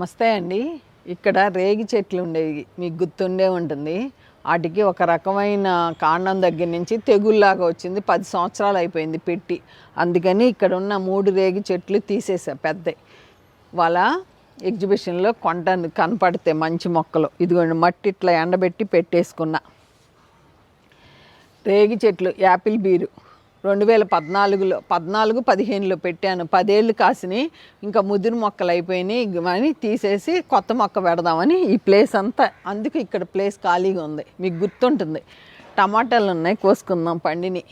నమస్తే అండి. ఇక్కడ రేగి చెట్లు ఉండేవి, మీకు గుర్తుండే ఉంటుంది. వాటికి ఒక రకమైన కాండం దగ్గర నుంచి తెగుల్లాగా వచ్చింది. 10 సంవత్సరాలు అయిపోయింది పెట్టి. అందుకని ఇక్కడ ఉన్న 3 రేగి చెట్లు తీసేసా పెద్దవి. వాళ్ళ ఎగ్జిబిషన్లో కనపడితే మంచి మొక్కలు ఇదిగోండి, మట్టి ఇట్లా ఎండబెట్టి పెట్టేసుకున్నా. రేగి చెట్లు యాపిల్ బీరు 2014లో 15లో పెట్టాను. 10 ఏళ్ళు కాసినాయి. ఇంకా ముదిరి మొక్కలు అయిపోయినాయి అని తీసేసి కొత్త మొక్క పెడదామని ఈ ప్లేస్ అంతా, అందుకు ఇక్కడ ప్లేస్ ఖాళీగా ఉంది. మీకు గుర్తుంటుంది. టమాటాలు ఉన్నాయి, కోసుకుందాం పండిని.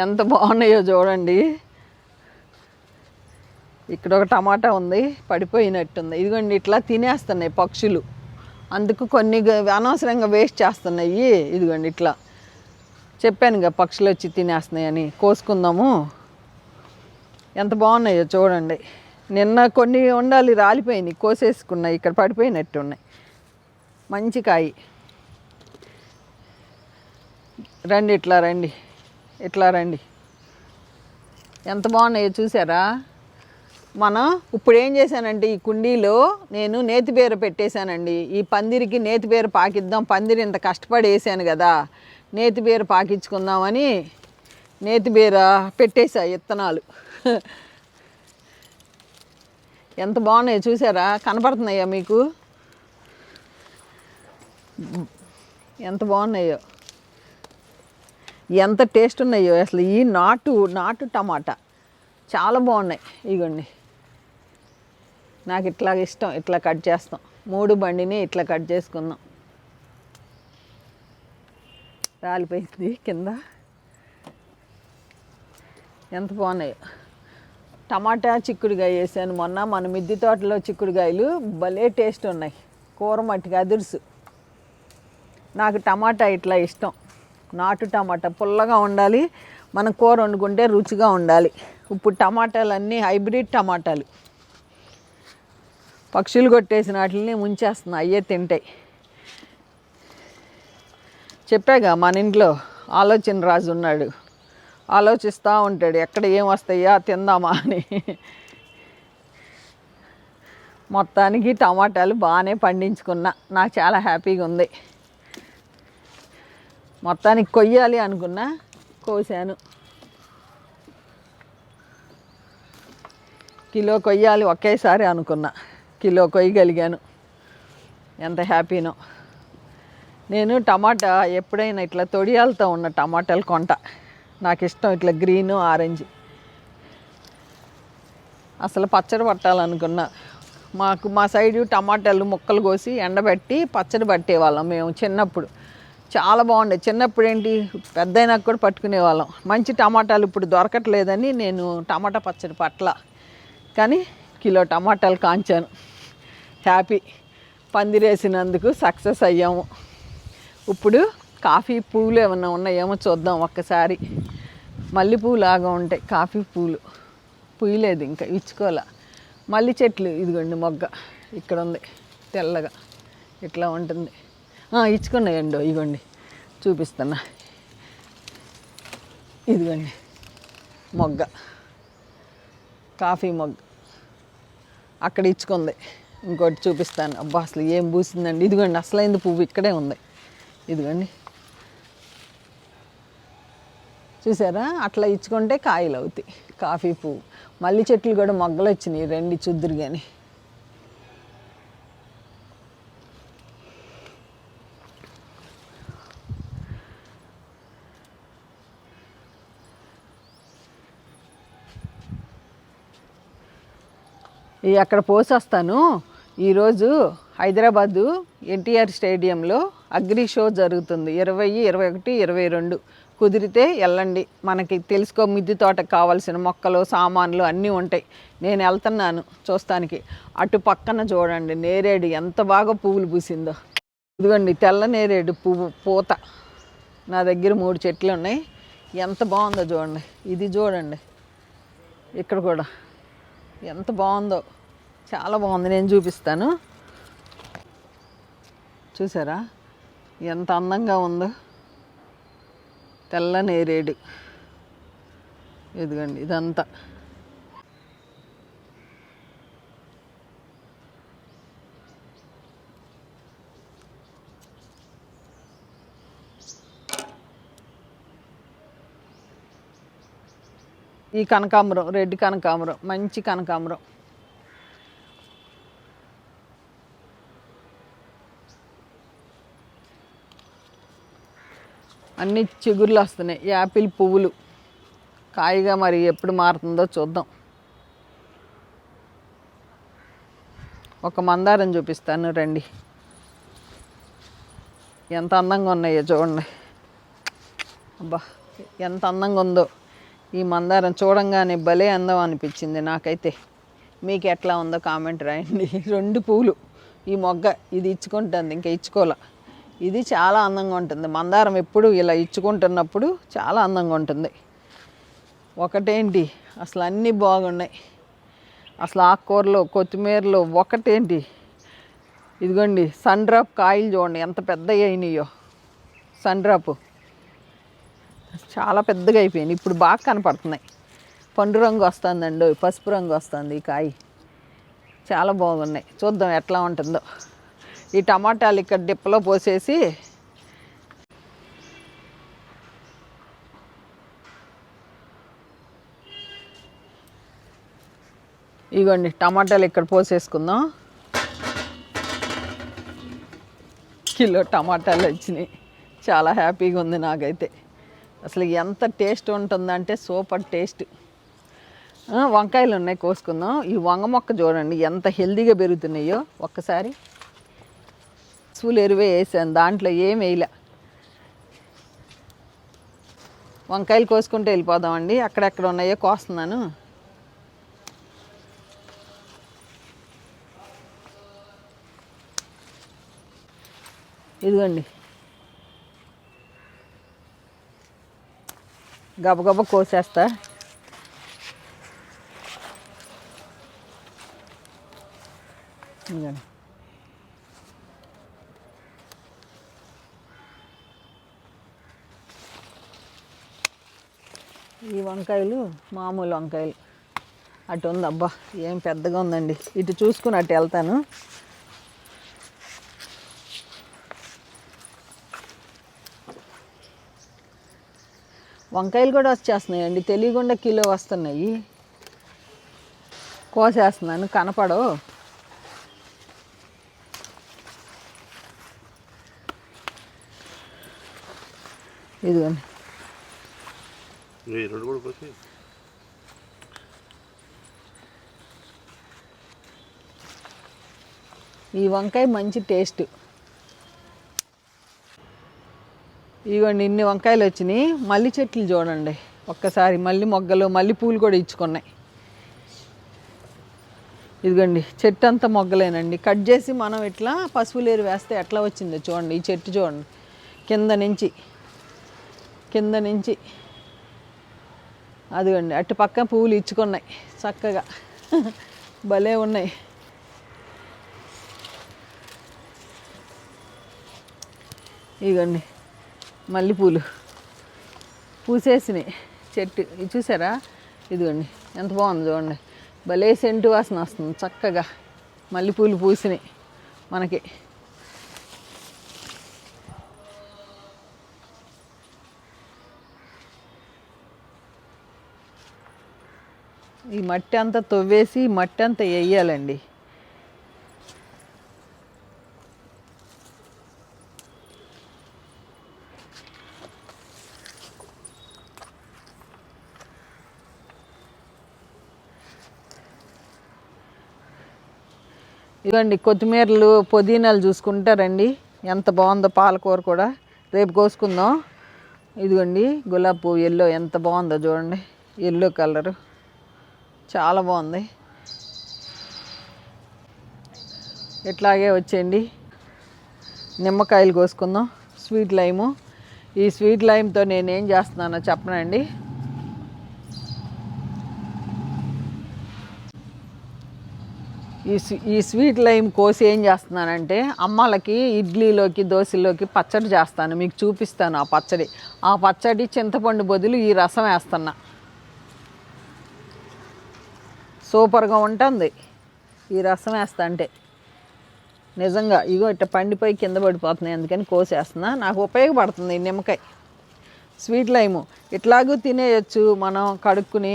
ఎంత బాగున్నాయో చూడండి. ఇక్కడ ఒక టమాటా ఉంది, పడిపోయినట్టుంది. ఇదిగోండి, ఇట్లా తినేస్తున్నాయి పక్షులు. అందుకు కొన్ని అనవసరంగా వేస్ట్ చేస్తున్నాయి. ఇదిగోండి ఇట్లా చెప్పానుగా, పక్షులు వచ్చి తినేస్తున్నాయి అని. కోసుకుందాము. ఎంత బాగున్నాయో చూడండి. నిన్న కొన్ని ఉండాలి, రాలిపోయినాయి, కోసేసుకున్నాయి. ఇక్కడ పడిపోయినట్టు ఉన్నాయి. మంచి కాయి. రండి, ఇట్లా రండి, ఇట్లా రండి. ఎంత బాగున్నాయో చూసారా? మనం ఇప్పుడు ఏం చేశానంటే, ఈ కుండీలో నేను నేతిబీర పెట్టేశానండి. ఈ పందిరికి నేతిబీర పాకిద్దాం, పందిరి ఇంత కష్టపడి వేసాను కదా, నేతిబీర పాకించుకుందామని నేతిబీర పెట్టేశా విత్తనాలు. ఎంత బాగున్నాయో చూసారా? కనపడుతున్నాయా మీకు? ఎంత బాగున్నాయో, ఎంత టేస్ట్ ఉన్నాయో అసలు. ఈ నాటు టమాటా చాలా బాగున్నాయి. ఇగోండి, నాకు ఇట్లా ఇష్టం. ఇట్లా కట్ చేస్తాం. 3 బండిని ఇట్లా కట్ చేసుకుందాం. రాలిపోయింది కింద. ఎంత బాగున్నాయో. టమాటా చిక్కుడుకాయ వేసాను మొన్న. మన మిద్దె తోటలో చిక్కుడుకాయలు భలే టేస్ట్ ఉన్నాయి. కూర మట్టికి అదుర్సు. నాకు టమాటా ఇట్లా ఇష్టం. నాటు టమాటా పుల్లగా ఉండాలి, మనం కూర వండుకుంటే రుచిగా ఉండాలి. ఇప్పుడు టమాటాలన్నీ హైబ్రిడ్ టమాటాలు. పక్షులు కొట్టేసిన వాటిని ముంచేస్తున్నాయి, అయ్యే తింటాయి. చెప్పాగా, మన ఇంట్లో ఆలోచన రాజు ఉన్నాడు. ఆలోచిస్తూ ఉంటాడు, ఎక్కడ ఏం వస్తాయా తిందామా అని. మొత్తానికి టమాటాలు బాగానే పండించుకున్నా. నాకు చాలా హ్యాపీగా ఉంది. మొత్తానికి కొయ్యాలి అనుకున్నా, కోసాను. కిలో కొయ్యాలి ఒకేసారి అనుకున్నా, కిలో కొయ్యగలిగాను. ఎంత హ్యాపీనో. నేను టమాటా ఎప్పుడైనా ఇట్లా తొడియాలతో ఉన్న టమాటాలు కొంట. నాకు ఇష్టం ఇట్లా గ్రీను ఆరెంజ్. అసలు పచ్చడి పట్టాలనుకున్నా. మా సైడు టమాటాలు ముక్కలు కోసి ఎండబెట్టి పచ్చడి పట్టేవాళ్ళం మేము చిన్నప్పుడు. చాలా బాగుండేది. చిన్నప్పుడు ఏంటి, పెద్దయినాక కూడా పట్టుకునేవాళ్ళం. మంచి టమాటాలు ఇప్పుడు దొరకట్లేదని నేను టమాటా పచ్చడి పట్ల. కానీ కిలో టమాటాలు కాంచాను. హ్యాపీ. పందిరేసినందుకు సక్సెస్ అయ్యాము. ఇప్పుడు కాఫీ పువ్వులు ఏమన్నా ఉన్నాయేమో చూద్దాం ఒక్కసారి. మల్లెపూలు లాగా ఉంటాయి కాఫీ పువ్వులు. పుయ్యలేదు ఇంకా, ఇచ్చుకోలే. మల్లి చెట్లు ఇదిగోండి, మొగ్గ ఇక్కడ ఉంది తెల్లగా, ఇట్లా ఉంటుంది. ఇచ్చుకున్నాయండి, ఇదిగోండి చూపిస్తున్నా. ఇదిగోండి మొగ్గ, కాఫీ మొగ్గ అక్కడ ఇచ్చుకుంది. ఇంకోటి చూపిస్తాను. అబ్బా అసలు ఏం పూసిందండి. ఇదిగోండి అసలైంది పువ్వు ఇక్కడే ఉంది. ఇదిగోండి చూసారా? అట్లా ఇచ్చుకుంటే కాయలు అవుతాయి కాఫీ పువ్వు. మల్లి చెట్లు కూడా మొగ్గలు వచ్చినాయి, రండి చూద్దురు కానీ. అక్కడ పోసొస్తాను. ఈరోజు హైదరాబాదు ఎన్టీఆర్ స్టేడియంలో అగ్రి షో జరుగుతుంది. 20, 21, 22 కుదిరితే వెళ్ళండి. మనకి తెలుసుకో, మిద్దె తోటకు కావాల్సిన మొక్కలు సామాన్లు అన్నీ ఉంటాయి. నేను వెళ్తున్నాను చూస్తానికి. అటు పక్కన చూడండి నేరేడు ఎంత బాగా పువ్వులు పూసిందో. ఇదిగోండి తెల్ల నేరేడు పువ్వు పూత. నా దగ్గర 3 చెట్లు ఉన్నాయి. ఎంత బాగుందో చూడండి. ఇది చూడండి, ఇక్కడ కూడా ఎంత బాగుందో, చాలా బాగుంది. నేను చూపిస్తాను. చూసారా ఎంత అందంగా ఉందో? తెల్ల నేరేడు. ఇదిగోండి ఇదంతా. ఈ కనకాంబరం, రెడ్ కనకాంబరం, మంచి కనకాంబరం. అన్ని చిగుర్లు వస్తున్నాయి. యాపిల్ పువ్వులు కాయగా మరి ఎప్పుడు మారుతుందో చూద్దాం. ఒక మందారం చూపిస్తాను రండి. ఎంత అందంగా ఉన్నాయో చూడండి. అబ్బా ఎంత అందంగా ఉందో ఈ మందారం. చూడంగానే భలే అందం అనిపించింది నాకైతే. మీకు ఎట్లా ఉందో కామెంట్ రాయండి. 2 పువ్వులు. ఈ మొగ్గ ఇది ఇచ్చుకుంటుంది, ఇంకా ఇచ్చుకోలే. ఇది చాలా అందంగా ఉంటుంది. మందారం ఎప్పుడు ఇలా ఇచ్చుకుంటున్నప్పుడు చాలా అందంగా ఉంటుంది. ఒకటేంటి అసలు అన్నీ బాగున్నాయి. అసలు ఆకుకూరలో, కొత్తిమీరలో ఒకటేంటి. ఇదిగోండి సన్ డ్రాప్ కాయలు చూడండి ఎంత పెద్దగా అయినాయో. సన్ డ్రాప్ చాలా పెద్దగా అయిపోయినాయి. ఇప్పుడు బాగా కనపడుతున్నాయి. పండు రంగు వస్తుందండి, పసుపు రంగు వస్తుంది ఈ కాయ. చాలా బాగున్నాయి. చూద్దాం ఎట్లా ఉంటుందో. ఈ టమాటాలు ఇక్కడ డిప్పలో పోసేసి ఇగోండి టమాటాలు ఇక్కడ పోసేసుకుందాం. కిలో టమాటాలు వచ్చినాయి. చాలా హ్యాపీగా ఉంది నాకైతే. అసలు ఎంత టేస్ట్ ఉంటుందంటే సూపర్ టేస్ట్. వంకాయలు ఉన్నాయి, కోసుకుందాం. ఈ వంగ మొక్క చూడండి ఎంత హెల్దీగా పెరుగుతున్నాయో. ఒక్కసారి పశువుల ఎరువే వేసాను, దాంట్లో ఏం వేయలే. వంకాయలు కోసుకుంటూ వెళ్ళిపోదామండి. అక్కడెక్కడ ఉన్నాయో కోస్తున్నాను. ఇదిగోండి గబగబ కోసేస్తా. ఇదిగోండి ఈ వంకాయలు మామూలు వంకాయలు. అటు ఉంది. అబ్బా ఏం పెద్దగా ఉందండి. ఇటు చూసుకుని అటు వెళ్తాను. వంకాయలు కూడా వచ్చేస్తున్నాయండి, తెలియకుండా కిలో వస్తున్నాయి. కోసేస్తున్నాను, కనపడవు. ఇదిగోండి ఈ వంకాయ మంచి టేస్ట్. ఇదిగోండి ఇన్ని వంకాయలు వచ్చినాయి. మల్లి చెట్లు చూడండి ఒక్కసారి. మల్లి మొగ్గలు, మల్లి పూలు కూడా ఇచ్చుకున్నాయి. ఇదిగోండి చెట్టు అంతా మొగ్గలేనండి. కట్ చేసి మనం ఇట్లా పశువులేరు వేస్తే ఎట్లా వచ్చిందో చూడండి. ఈ చెట్టు చూడండి కింద నుంచి అదిగోండి అటు పక్క పువ్వులు ఇచ్చుకున్నాయి చక్కగా. భలే ఉన్నాయి. ఇదిగోండి మల్లెపూలు పూసేసినాయి. చెట్టు ఇది చూసారా? ఇదిగోండి ఎంత బాగుంది చూడండి. భలే సెంటు వాసన వస్తుంది చక్కగా. మల్లెపూలు పూసినాయి మనకి. ఈ మట్టి అంతా తవ్వేసి మట్టి అంతా వేయాలండి. ఇదిగోండి కొత్తిమీరలు, పుదీనాలు చూసుకుంటారండి ఎంత బాగుందో. పాలకూర కూడా రేపు కోసుకుందాం. ఇదిగోండి గులాబీ పువ్వు ఎల్లో ఎంత బాగుందో చూడండి. ఎల్లో కలరు చాలా బాగుంది. ఇట్లాగే వచ్చేయండి. నిమ్మకాయలు కోసుకుందాం. Sweet lime. ఈ స్వీట్ లైమ్తో నేనేం చేస్తున్నానో చెప్పనండి. ఈ స్వీట్ లైమ్ కోసి ఏం చేస్తున్నానంటే అమ్మాలకి ఇడ్లీలోకి దోశలోకి పచ్చడి చేస్తాను, మీకు చూపిస్తాను ఆ పచ్చడి చింతపండు బదులు ఈ రసం వేస్తున్నా. సూపర్గా ఉంటుంది ఈ రసం వేస్తా అంటే. నిజంగా ఇగో ఇట్లా పండిపోయి కింద పడిపోతున్నాయి, అందుకని కోసేస్తున్నా. నాకు ఉపయోగపడుతుంది ఈ నిమ్మకాయ. స్వీట్ లైము ఇట్లాగూ తినేయచ్చు మనం కడుక్కుని,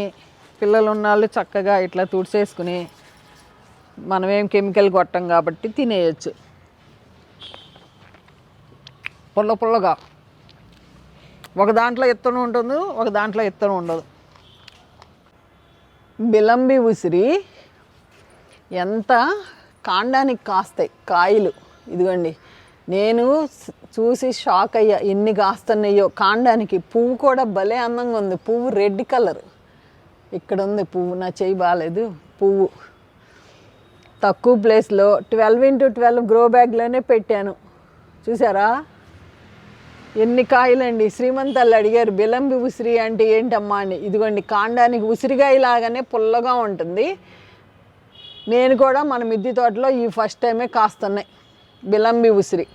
పిల్లలు ఉన్నవాళ్ళు చక్కగా ఇట్లా తుడిసేసుకుని, మనమేం కెమికల్ కొట్టం కాబట్టి తినేయచ్చు. పుల్ల పుల్లగా ఒక దాంట్లో ఎత్తను ఉంటుంది, ఒక దాంట్లో ఎత్తను ఉండదు. బిలంబి ఉసిరి ఎంత కాండానికి కాస్తాయి కాయలు. ఇదిగోండి, నేను చూసి షాక్ అయ్యా ఎన్ని కాస్తున్నాయో కాండానికి. పువ్వు కూడా భలే అందంగా ఉంది, పువ్వు రెడ్ కలర్. ఇక్కడ ఉంది పువ్వు, నా చేయి బాగాలేదు. పువ్వు తక్కువ ప్లేస్లో 12x12 గ్రో బ్యాగ్లోనే పెట్టాను. చూసారా ఎన్ని కాయలండి. శ్రీమంతాలు అడిగారు బిలంబి ఉసిరి అంటే ఏంటమ్మా అని. ఇదిగోండి, కాండానికి ఉసిరికాయలాగానే పుల్లగా ఉంటుంది. నేను కూడా మన మిద్దె తోటలో ఈ ఫస్ట్ టైమే కాస్తున్నాయి బిలంబి ఉసిరి.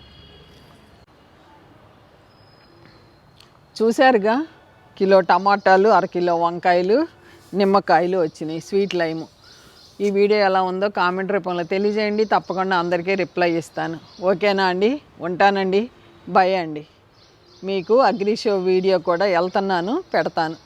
చూశారుగా, కిలో టమాటాలు, అరకిలో వంకాయలు, నిమ్మకాయలు వచ్చినాయి స్వీట్ లైము. ఈ వీడియో ఎలా ఉందో కామెంట్ రూపంలో తెలియజేయండి, తప్పకుండా అందరికీ రిప్లై ఇస్తాను. ఓకేనా అండి, ఉంటానండి, బై అండి. మీకు అగ్రి షో వీడియో కూడా వెళ్తున్నాను, పెడతాను.